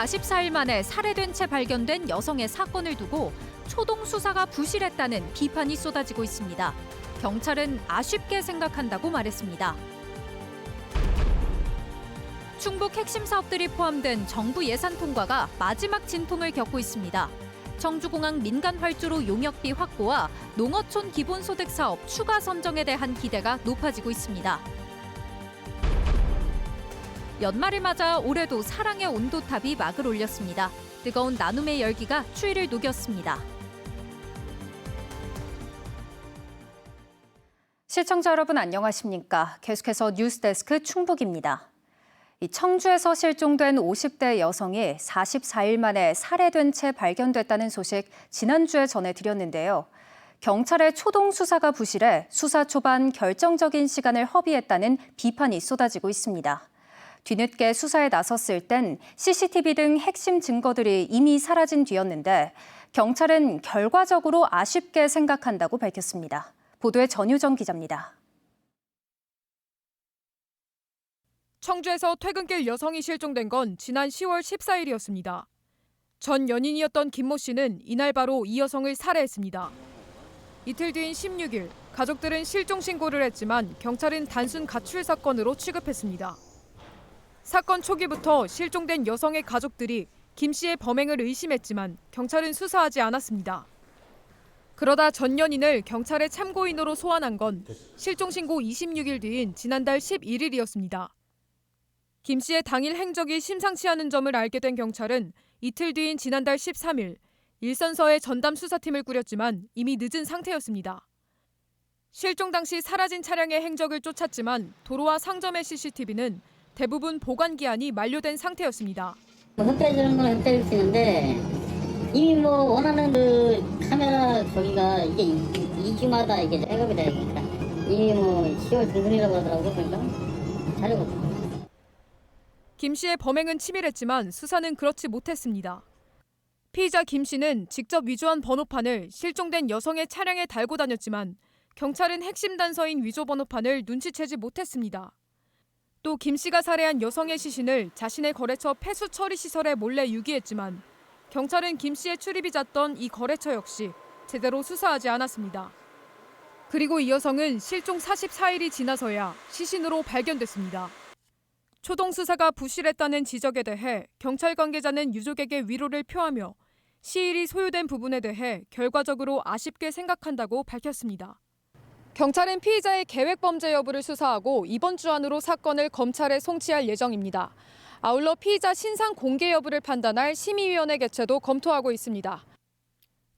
44일 만에 살해된 채 발견된 여성의 사건을 두고 초동 수사가 부실했다는 비판이 쏟아지고 있습니다. 경찰은 아쉽게 생각한다고 말했습니다. 충북 핵심 사업들이 포함된 정부 예산 통과가 마지막 진통을 겪고 있습니다. 청주공항 민간 활주로 용역비 확보와 농어촌 기본소득 사업 추가 선정에 대한 기대가 높아지고 있습니다. 연말을 맞아 올해도 사랑의 온도탑이 막을 올렸습니다. 뜨거운 나눔의 열기가 추위를 녹였습니다. 시청자 여러분 안녕하십니까? 계속해서 뉴스데스크 충북입니다. 청주에서 실종된 50대 여성이 44일 만에 살해된 채 발견됐다는 소식 지난주에 전해드렸는데요. 경찰의 초동 수사가 부실해 수사 초반 결정적인 시간을 허비했다는 비판이 쏟아지고 있습니다. 뒤늦게 수사에 나섰을 땐 CCTV 등 핵심 증거들이 이미 사라진 뒤였는데 경찰은 결과적으로 아쉽게 생각한다고 밝혔습니다. 보도에 전유정 기자입니다. 청주에서 퇴근길 여성이 실종된 건 지난 10월 14일이었습니다. 전 연인이었던 김모 씨는 이날 바로 이 여성을 살해했습니다. 이틀 뒤인 16일, 가족들은 실종 신고를 했지만 경찰은 단순 가출 사건으로 취급했습니다. 사건 초기부터 실종된 여성의 가족들이 김 씨의 범행을 의심했지만 경찰은 수사하지 않았습니다. 그러다 전 연인을 경찰의 참고인으로 소환한 건 실종 신고 26일 뒤인 지난달 11일이었습니다. 김 씨의 당일 행적이 심상치 않은 점을 알게 된 경찰은 이틀 뒤인 지난달 13일 일선서에 전담 수사팀을 꾸렸지만 이미 늦은 상태였습니다. 실종 당시 사라진 차량의 행적을 쫓았지만 도로와 상점의 CCTV는 대부분 보관 기한이 만료된 상태였습니다. 흑달주는 건 흑달일 수 있는데 이미 원하는 그 카메라 저기가 이게 2주마다 이게 백업이 되니까 이미 10월 중순이라고 하더라고요. 그러니까 자료가. 김 씨의 범행은 치밀했지만 수사는 그렇지 못했습니다. 피의자 김 씨는 직접 위조한 번호판을 실종된 여성의 차량에 달고 다녔지만 경찰은 핵심 단서인 위조 번호판을 눈치채지 못했습니다. 또 김 씨가 살해한 여성의 시신을 자신의 거래처 폐수 처리 시설에 몰래 유기했지만 경찰은 김 씨의 출입이 잦던 이 거래처 역시 제대로 수사하지 않았습니다. 그리고 이 여성은 실종 44일이 지나서야 시신으로 발견됐습니다. 초동 수사가 부실했다는 지적에 대해 경찰 관계자는 유족에게 위로를 표하며 시일이 소요된 부분에 대해 결과적으로 아쉽게 생각한다고 밝혔습니다. 경찰은 피의자의 계획 범죄 여부를 수사하고 이번 주 안으로 사건을 검찰에 송치할 예정입니다. 아울러 피의자 신상 공개 여부를 판단할 심의위원회 개최도 검토하고 있습니다.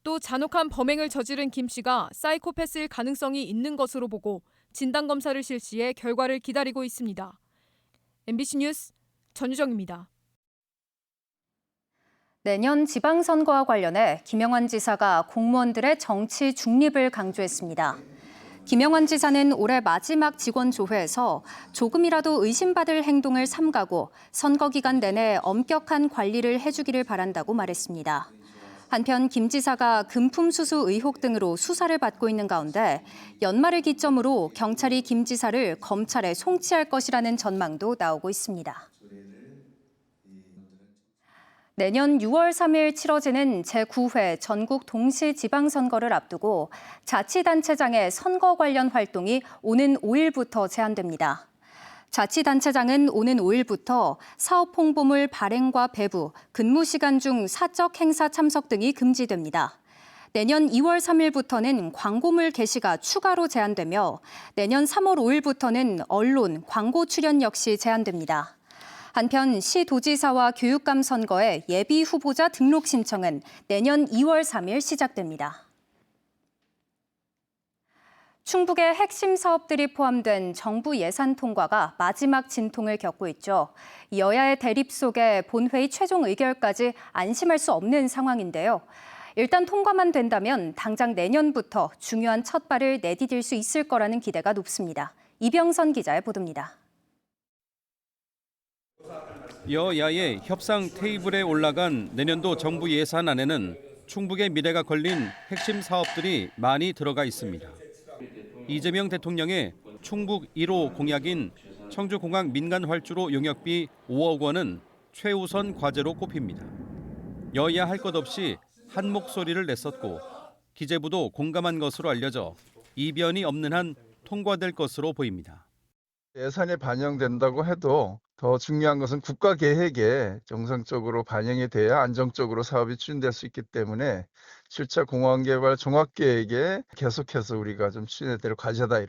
또 잔혹한 범행을 저지른 김 씨가 사이코패스일 가능성이 있는 것으로 보고 진단검사를 실시해 결과를 기다리고 있습니다. MBC 뉴스 전유정입니다. 내년 지방선거와 관련해 김영환 지사가 공무원들의 정치 중립을 강조했습니다. 김영환 지사는 올해 마지막 직원조회에서 조금이라도 의심받을 행동을 삼가고 선거 기간 내내 엄격한 관리를 해주기를 바란다고 말했습니다. 한편 김 지사가 금품 수수 의혹 등으로 수사를 받고 있는 가운데 연말을 기점으로 경찰이 김 지사를 검찰에 송치할 것이라는 전망도 나오고 있습니다. 내년 6월 3일 치러지는 제9회 전국 동시지방선거를 앞두고 자치단체장의 선거 관련 활동이 오는 5일부터 제한됩니다. 자치단체장은 오는 5일부터 사업 홍보물 발행과 배부, 근무 시간 중 사적 행사 참석 등이 금지됩니다. 내년 2월 3일부터는 광고물 게시가 추가로 제한되며 내년 3월 5일부터는 언론, 광고 출연 역시 제한됩니다. 한편 시도지사와 교육감 선거의 예비 후보자 등록 신청은 내년 2월 3일 시작됩니다. 충북의 핵심 사업들이 포함된 정부 예산 통과가 마지막 진통을 겪고 있죠. 여야의 대립 속에 본회의 최종 의결까지 안심할 수 없는 상황인데요. 일단 통과만 된다면 당장 내년부터 중요한 첫발을 내디딜 수 있을 거라는 기대가 높습니다. 이병선 기자의 보도입니다. 여야의 협상 테이블에 올라간 내년도 정부 예산안에는 충북의 미래가 걸린 핵심 사업들이 많이 들어가 있습니다. 이재명 대통령의 충북 1호 공약인 청주공항 민간 활주로 용역비 5억 원은 최우선 과제로 꼽힙니다. 여야 할 것 없이 한 목소리를 냈었고 기재부도 공감한 것으로 알려져 이변이 없는 한 통과될 것으로 보입니다. 예산이 반영된다고 해도 더 중요한 것은 국가 계획에 정상적으로 반영이 돼야 안정적으로 사업이 추진될 수 있기 때문에 7차 공항개발 종합계획에 계속해서 우리가 좀 추진될 과제다.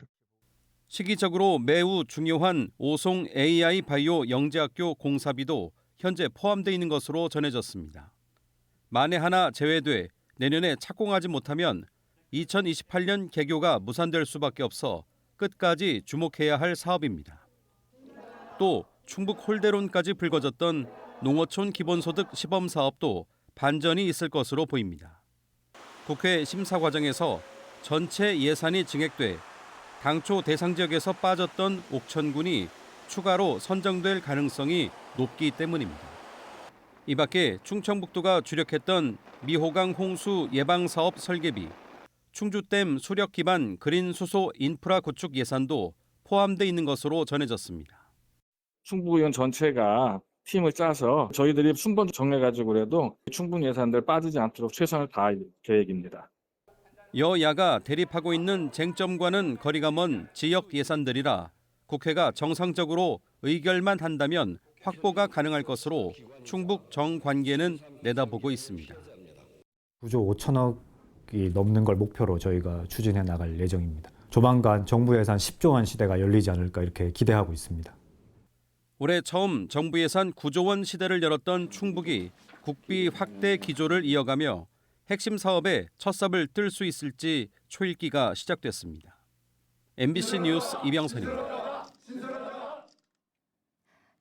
시기적으로 매우 중요한 오송 AI 바이오 영재학교 공사비도 현재 포함되어 있는 것으로 전해졌습니다. 만에 하나 제외돼 내년에 착공하지 못하면 2028년 개교가 무산될 수밖에 없어 끝까지 주목해야 할 사업입니다. 또 충북 홀대론까지 불거졌던 농어촌 기본소득 시범 사업도 반전이 있을 것으로 보입니다. 국회 심사 과정에서 전체 예산이 증액돼 당초 대상 지역에서 빠졌던 옥천군이 추가로 선정될 가능성이 높기 때문입니다. 이 밖에 충청북도가 주력했던 미호강 홍수 예방 사업 설계비, 충주댐 수력 기반 그린 수소 인프라 구축 예산도 포함돼 있는 것으로 전해졌습니다. 충북의원 전체가 팀을 짜서 저희들이 순번 정해가지고라도 충분 예산들 빠지지 않도록 최선을 다할 계획입니다. 여야가 대립하고 있는 쟁점과는 거리가 먼 지역 예산들이라 국회가 정상적으로 의결만 한다면 확보가 가능할 것으로 충북 정관계는 내다보고 있습니다. 9조 5천억이 넘는 걸 목표로 저희가 추진해 나갈 예정입니다. 조만간 정부 예산 10조 원 시대가 열리지 않을까 이렇게 기대하고 있습니다. 올해 처음 정부 예산 9조 원 시대를 열었던 충북이 국비 확대 기조를 이어가며 핵심 사업에 첫 삽을 뜰 수 있을지 초읽기가 시작됐습니다. MBC 뉴스 이병선입니다.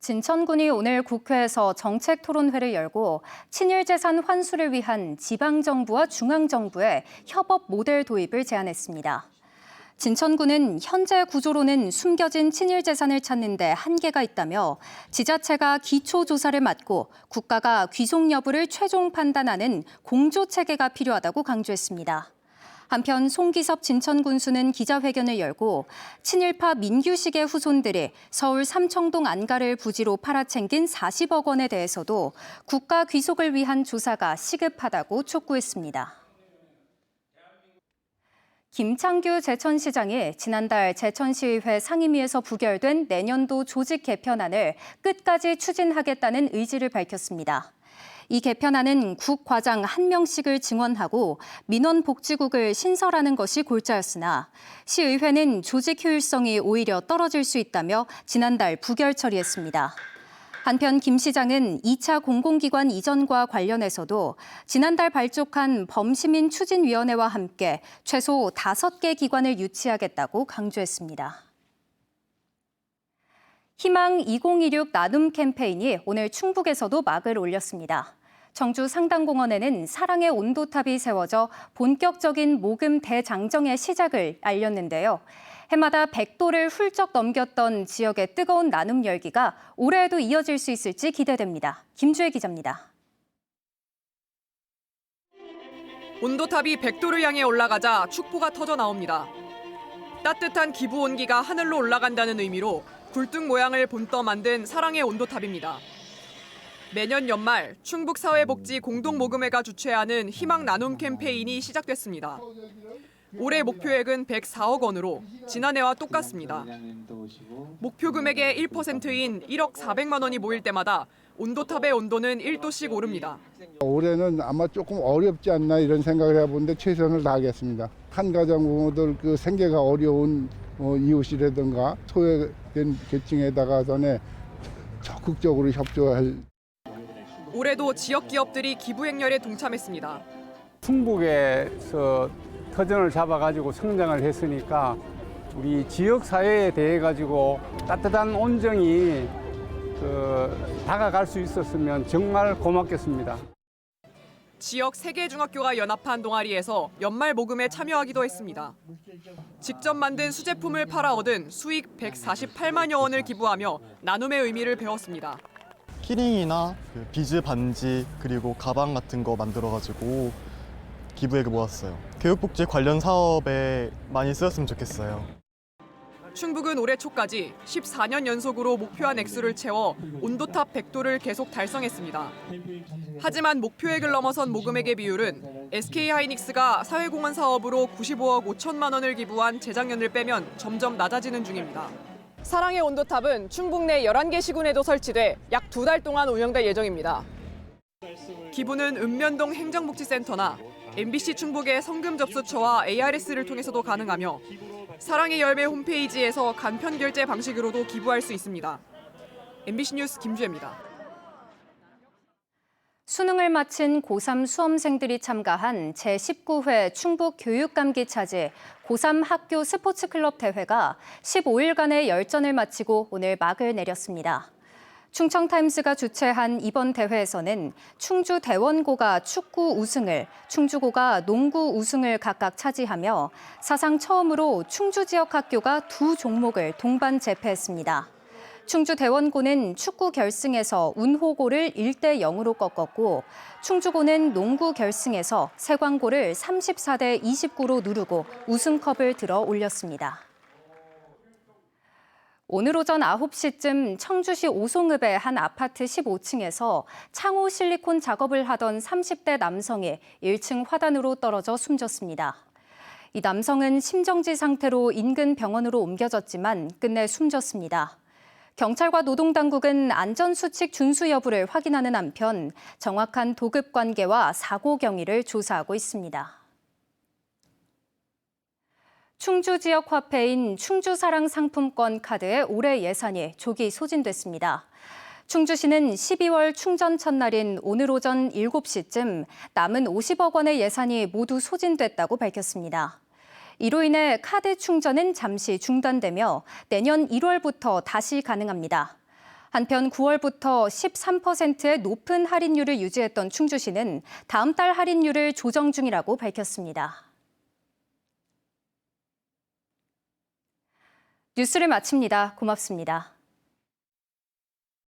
진천군이 오늘 국회에서 정책 토론회를 열고 친일재산 환수를 위한 지방정부와 중앙정부의 협업 모델 도입을 제안했습니다. 진천군은 현재 구조로는 숨겨진 친일재산을 찾는 데 한계가 있다며 지자체가 기초조사를 맡고 국가가 귀속 여부를 최종 판단하는 공조체계가 필요하다고 강조했습니다. 한편 송기섭 진천군수는 기자회견을 열고 친일파 민규식의 후손들이 서울 삼청동 안가를 부지로 팔아챙긴 40억 원에 대해서도 국가 귀속을 위한 조사가 시급하다고 촉구했습니다. 김창규 제천시장이 지난달 제천시의회 상임위에서 부결된 내년도 조직 개편안을 끝까지 추진하겠다는 의지를 밝혔습니다. 이 개편안은 국 과장 1명씩을 증원하고 민원복지국을 신설하는 것이 골자였으나 시의회는 조직 효율성이 오히려 떨어질 수 있다며 지난달 부결 처리했습니다. 한편 김 시장은 2차 공공기관 이전과 관련해서도 지난달 발족한 범시민추진위원회와 함께 최소 5개 기관을 유치하겠다고 강조했습니다. 희망 2026 나눔 캠페인이 오늘 충북에서도 막을 올렸습니다. 청주 상당공원에는 사랑의 온도탑이 세워져 본격적인 모금 대장정의 시작을 알렸는데요. 해마다 100도를 훌쩍 넘겼던 지역의 뜨거운 나눔 열기가 올해에도 이어질 수 있을지 기대됩니다. 김주혜 기자입니다. 온도탑이 100도를 향해 올라가자 축포가 터져 나옵니다. 따뜻한 기부 온기가 하늘로 올라간다는 의미로 굴뚝 모양을 본떠 만든 사랑의 온도탑입니다. 매년 연말 충북사회복지 공동모금회가 주최하는 희망 나눔 캠페인이 시작됐습니다. 올해 목표액은 104억 원으로 지난해와 똑같습니다. 목표 금액의 1%인 1억 400만 원이 모일 때마다 온도탑의 온도는 1도씩 오릅니다. 올해는 아마 조금 어렵지 않나 이런 생각을 해보는데 최선을 다하겠습니다. 한 가정 부모들 그 생계가 어려운 이웃이라든가 소외된 계층에다가 전에 적극적으로 협조할. 올해도 지역 기업들이 기부 행렬에 동참했습니다. 충북에서 터전을 잡아가지고 성장을 했으니까 우리 지역 사회에 대해 가지고 따뜻한 온정이 다가갈 수 있었으면 정말 고맙겠습니다. 지역 3개 중학교가 연합한 동아리에서 연말 모금에 참여하기도 했습니다. 직접 만든 수제품을 팔아 얻은 수익 148만여 원을 기부하며 나눔의 의미를 배웠습니다. 키링이나 비즈 반지 그리고 가방 같은 거 만들어가지고 기부액을 모았어요. 교육복지 관련 사업에 많이 쓰였으면 좋겠어요. 충북은 올해 초까지 14년 연속으로 목표한 액수를 채워 온도탑 100도를 계속 달성했습니다. 하지만 목표액을 넘어선 모금액의 비율은 SK하이닉스가 사회공헌 사업으로 95억 5천만 원을 기부한 재작년을 빼면 점점 낮아지는 중입니다. 사랑의 온도탑은 충북 내 11개 시군에도 설치돼 약 2달 동안 운영될 예정입니다. 기부는 읍면동 행정복지센터나 MBC 충북의 성금 접수처와 ARS를 통해서도 가능하며 사랑의 열매 홈페이지에서 간편 결제 방식으로도 기부할 수 있습니다. MBC 뉴스 김주혜입니다. 수능을 마친 고3 수험생들이 참가한 제19회 충북 교육감기차제 고3 학교 스포츠클럽 대회가 15일간의 열전을 마치고 오늘 막을 내렸습니다. 충청타임스가 주최한 이번 대회에서는 충주 대원고가 축구 우승을, 충주고가 농구 우승을 각각 차지하며 사상 처음으로 충주 지역 학교가 두 종목을 동반 제패했습니다. 충주 대원고는 축구 결승에서 운호고를 1대 0으로 꺾었고 충주고는 농구 결승에서 세광고를 34대 29로 누르고 우승컵을 들어 올렸습니다. 오늘 오전 9시쯤 청주시 오송읍의 한 아파트 15층에서 창호 실리콘 작업을 하던 30대 남성이 1층 화단으로 떨어져 숨졌습니다. 이 남성은 심정지 상태로 인근 병원으로 옮겨졌지만 끝내 숨졌습니다. 경찰과 노동당국은 안전수칙 준수 여부를 확인하는 한편 정확한 도급 관계와 사고 경위를 조사하고 있습니다. 충주 지역 화폐인 충주사랑 상품권 카드의 올해 예산이 조기 소진됐습니다. 충주시는 12월 충전 첫날인 오늘 오전 7시쯤 남은 50억 원의 예산이 모두 소진됐다고 밝혔습니다. 이로 인해 카드 충전은 잠시 중단되며 내년 1월부터 다시 가능합니다. 한편 9월부터 13%의 높은 할인율을 유지했던 충주시는 다음 달 할인율을 조정 중이라고 밝혔습니다. 뉴스를 마칩니다. 고맙습니다.